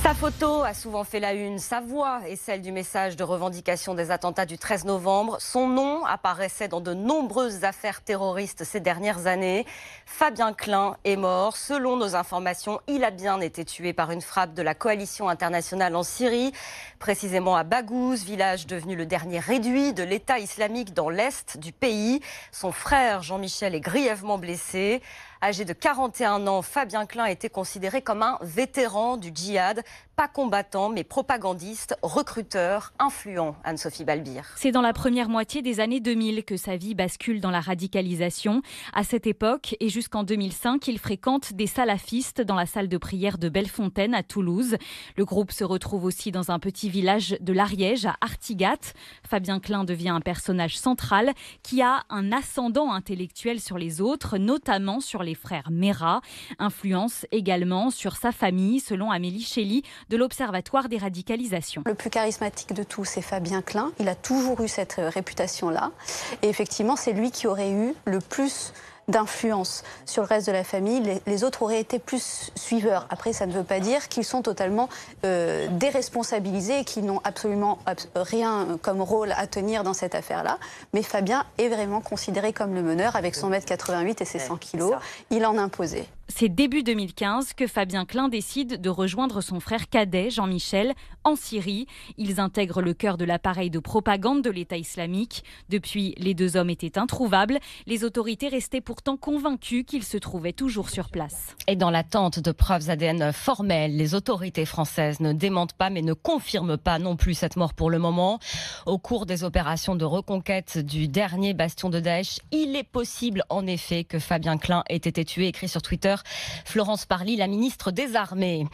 Sa photo a souvent fait la une, sa voix est celle du message de revendication des attentats du 13 novembre. Son nom apparaissait dans de nombreuses affaires terroristes ces dernières années. Fabien Klein est mort. Selon nos informations, il a bien été tué par une frappe de la coalition internationale en Syrie, précisément à Baghouz, village devenu le dernier réduit de l'État islamique dans l'est du pays. Son frère Jean-Michel est grièvement blessé. Âgé de 41 ans, Fabien Klein était considéré comme un vétéran du djihad, pas combattant mais propagandiste, recruteur, influent. Anne-Sophie Balbir. C'est dans la première moitié des années 2000 que sa vie bascule dans la radicalisation. À cette époque et jusqu'en 2005, il fréquente des salafistes dans la salle de prière de Bellefontaine à Toulouse. Le groupe se retrouve aussi dans un petit village de l'Ariège à Artigat. Fabien Klein devient un personnage central qui a un ascendant intellectuel sur les autres, notamment sur les frères Mera. Influence également sur sa famille, selon Amélie Chély de l'Observatoire des radicalisations. Le plus charismatique de tous, c'est Fabien Klein. Il a toujours eu cette réputation-là. Et effectivement, c'est lui qui aurait eu le plus d'influence sur le reste de la famille. Les autres auraient été plus suiveurs. Après, ça ne veut pas dire qu'ils sont totalement déresponsabilisés et qu'ils n'ont absolument rien comme rôle à tenir dans cette affaire-là. Mais Fabien est vraiment considéré comme le meneur avec son 1,88 m et ses 100 kg. Il en imposait. C'est début 2015 que Fabien Klein décide de rejoindre son frère cadet, Jean-Michel, en Syrie. Ils intègrent le cœur de l'appareil de propagande de l'État islamique. Depuis, les deux hommes étaient introuvables. Les autorités restaient pourtant convaincues qu'ils se trouvaient toujours sur place. Et dans l'attente de preuves ADN formelles, les autorités françaises ne démentent pas mais ne confirment pas non plus cette mort pour le moment. Au cours des opérations de reconquête du dernier bastion de Daesh, il est possible en effet que Fabien Klein ait été tué, écrit sur Twitter Florence Parly, la ministre des Armées.